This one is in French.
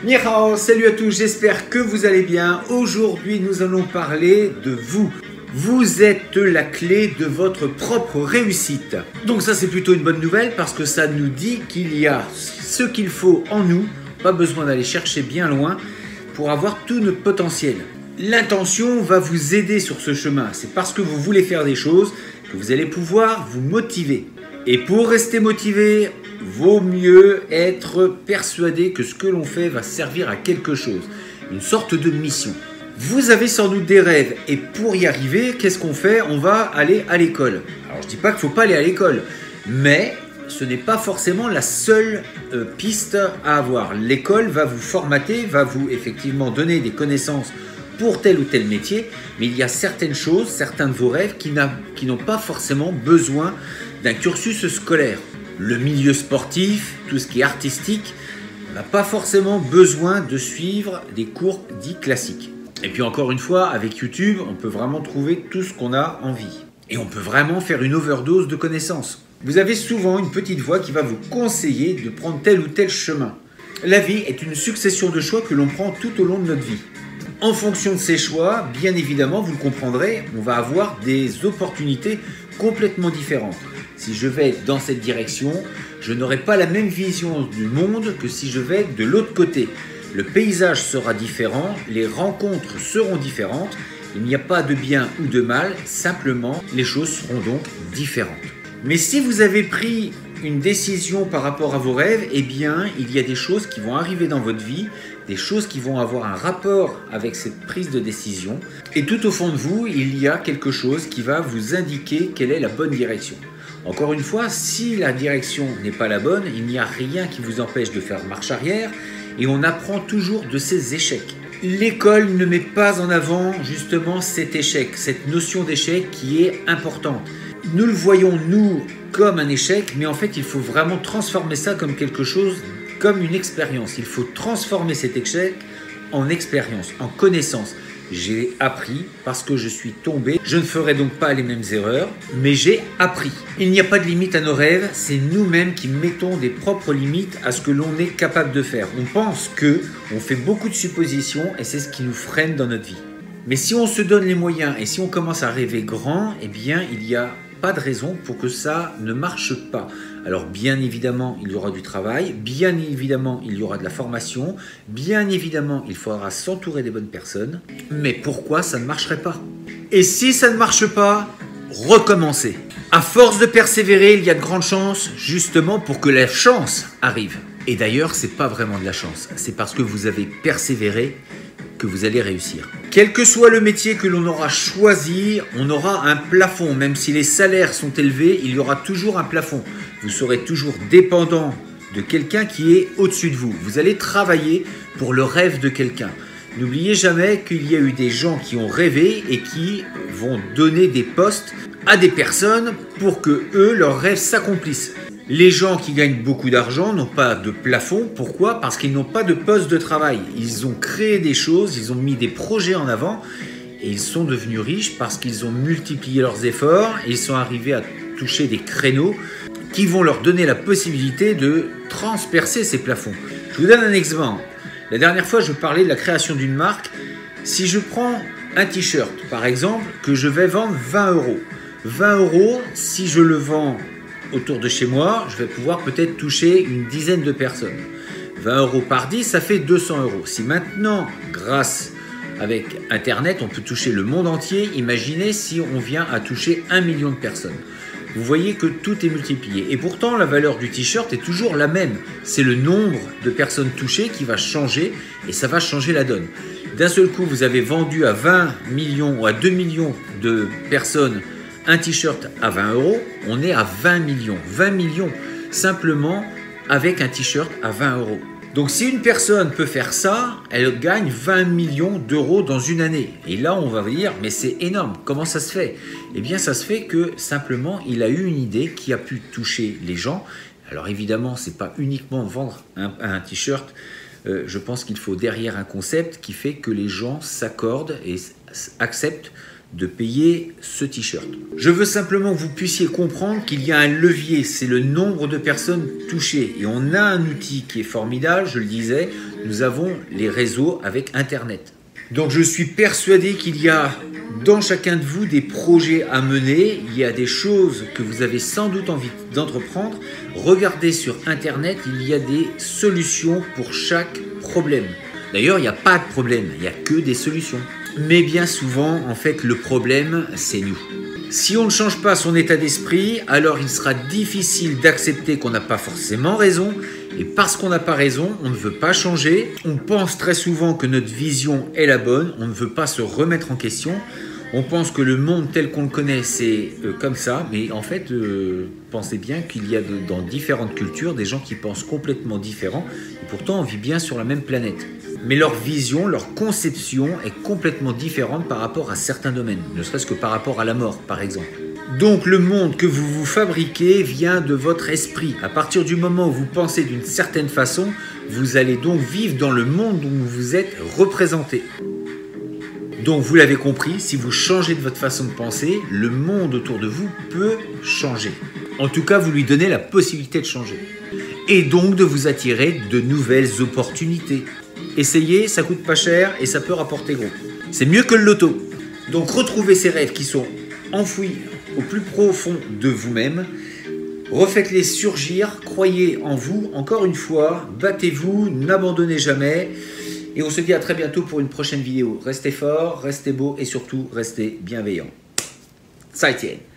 Ni hao, salut à tous, j'espère que vous allez bien. Aujourd'hui, nous allons parler de vous. Vous êtes la clé de votre propre réussite. Donc ça, c'est plutôt une bonne nouvelle parce que ça nous dit qu'il y a ce qu'il faut en nous. Pas besoin d'aller chercher bien loin pour avoir tout notre potentiel. L'intention va vous aider sur ce chemin. C'est parce que vous voulez faire des choses que vous allez pouvoir vous motiver. Et pour rester motivé, vaut mieux être persuadé que ce que l'on fait va servir à quelque chose, une sorte de mission. Vous avez sans doute des rêves et pour y arriver, qu'est-ce qu'on fait? On va aller à l'école. Alors je dis pas qu'il ne faut pas aller à l'école, mais ce n'est pas forcément la seule piste à avoir. L'école va vous formater, va vous effectivement donner des connaissances pour tel ou tel métier, mais il y a certaines choses, certains de vos rêves qui n'ont pas forcément besoin d'un cursus scolaire. Le milieu sportif, tout ce qui est artistique, n'a pas forcément besoin de suivre des cours dits classiques. Et puis encore une fois, avec YouTube, on peut vraiment trouver tout ce qu'on a envie. Et on peut vraiment faire une overdose de connaissances. Vous avez souvent une petite voix qui va vous conseiller de prendre tel ou tel chemin. La vie est une succession de choix que l'on prend tout au long de notre vie. En fonction de ces choix, bien évidemment, vous le comprendrez, on va avoir des opportunités complètement différentes. Si je vais dans cette direction, je n'aurai pas la même vision du monde que si je vais de l'autre côté. Le paysage sera différent, les rencontres seront différentes, il n'y a pas de bien ou de mal, simplement les choses seront donc différentes. Mais si vous avez pris une décision par rapport à vos rêves, eh bien il y a des choses qui vont arriver dans votre vie, des choses qui vont avoir un rapport avec cette prise de décision. Et tout au fond de vous, il y a quelque chose qui va vous indiquer quelle est la bonne direction. Encore une fois, si la direction n'est pas la bonne, il n'y a rien qui vous empêche de faire marche arrière et on apprend toujours de ses échecs. L'école ne met pas en avant justement cet échec, cette notion d'échec qui est importante. Nous le voyons, nous, comme un échec, mais en fait, il faut vraiment transformer ça comme quelque chose, comme une expérience. Il faut transformer cet échec en expérience, en connaissance. J'ai appris parce que je suis tombé. Je ne ferai donc pas les mêmes erreurs, mais j'ai appris. Il n'y a pas de limite à nos rêves, c'est nous-mêmes qui mettons des propres limites à ce que l'on est capable de faire. On pense on fait beaucoup de suppositions et c'est ce qui nous freine dans notre vie. Mais si on se donne les moyens et si on commence à rêver grand, eh bien il n'y a pas de raison pour que ça ne marche pas. Alors bien évidemment, il y aura du travail, bien évidemment, il y aura de la formation, bien évidemment, il faudra s'entourer des bonnes personnes. Mais pourquoi ça ne marcherait pas? Et si ça ne marche pas, recommencez. À force de persévérer, il y a de grandes chances justement pour que la chance arrive. Et d'ailleurs, c'est pas vraiment de la chance, c'est parce que vous avez persévéré que vous allez réussir. Quel que soit le métier que l'on aura choisi, on aura un plafond. Même si les salaires sont élevés, il y aura toujours un plafond. Vous serez toujours dépendant de quelqu'un qui est au-dessus de vous. Vous allez travailler pour le rêve de quelqu'un. N'oubliez jamais qu'il y a eu des gens qui ont rêvé et qui vont donner des postes à des personnes pour que eux, leurs rêves s'accomplissent. Les gens qui gagnent beaucoup d'argent n'ont pas de plafond. Pourquoi? Parce qu'ils n'ont pas de poste de travail. Ils ont créé des choses, ils ont mis des projets en avant et ils sont devenus riches parce qu'ils ont multiplié leurs efforts et ils sont arrivés à toucher des créneaux qui vont leur donner la possibilité de transpercer ces plafonds. Je vous donne un exemple. La dernière fois, je parlais de la création d'une marque. Si je prends un t-shirt, par exemple, que je vais vendre 20 €. 20 €, si je le vends autour de chez moi, je vais pouvoir peut-être toucher une dizaine de personnes. 20 € par 10, ça fait 200 €. Si maintenant, grâce avec Internet, on peut toucher le monde entier, imaginez si on vient à toucher 1 million de personnes. Vous voyez que tout est multiplié. Et pourtant, la valeur du t-shirt est toujours la même. C'est le nombre de personnes touchées qui va changer et ça va changer la donne. D'un seul coup, vous avez vendu à 20 millions ou à 2 millions de personnes un t-shirt à 20 €, on est à 20 millions. 20 millions simplement avec un t-shirt à 20 €. Donc si une personne peut faire ça, elle gagne 20 millions d'euros dans une année. Et là, on va dire, mais c'est énorme, comment ça se fait? Eh bien, ça se fait que simplement, il a eu une idée qui a pu toucher les gens. Alors évidemment, ce n'est pas uniquement vendre un t-shirt. Je pense qu'il faut derrière un concept qui fait que les gens s'accordent et acceptent de payer ce t-shirt. Je veux simplement que vous puissiez comprendre qu'il y a un levier, c'est le nombre de personnes touchées. Et on a un outil qui est formidable, je le disais, nous avons les réseaux avec Internet. Donc je suis persuadé qu'il y a dans chacun de vous des projets à mener, il y a des choses que vous avez sans doute envie d'entreprendre. Regardez sur Internet, il y a des solutions pour chaque problème. D'ailleurs, il n'y a pas de problème, il n'y a que des solutions. Mais bien souvent, en fait, le problème, c'est nous. Si on ne change pas son état d'esprit, alors il sera difficile d'accepter qu'on n'a pas forcément raison. Et parce qu'on n'a pas raison, on ne veut pas changer. On pense très souvent que notre vision est la bonne. On ne veut pas se remettre en question. On pense que le monde tel qu'on le connaît, c'est comme ça. Mais en fait, pensez bien qu'il y a dans différentes cultures des gens qui pensent complètement différents. Et pourtant, on vit bien sur la même planète. Mais leur vision, leur conception est complètement différente par rapport à certains domaines. Ne serait-ce que par rapport à la mort, par exemple. Donc le monde que vous vous fabriquez vient de votre esprit. À partir du moment où vous pensez d'une certaine façon, vous allez donc vivre dans le monde où vous êtes représenté. Donc vous l'avez compris, si vous changez de votre façon de penser, le monde autour de vous peut changer. En tout cas, vous lui donnez la possibilité de changer. Et donc de vous attirer de nouvelles opportunités. Essayez, ça coûte pas cher et ça peut rapporter gros. C'est mieux que le loto. Donc retrouvez ces rêves qui sont enfouis au plus profond de vous-même. Refaites-les surgir, croyez en vous, encore une fois, battez-vous, n'abandonnez jamais. Et on se dit à très bientôt pour une prochaine vidéo. Restez forts, restez beaux et surtout restez bienveillants. 再见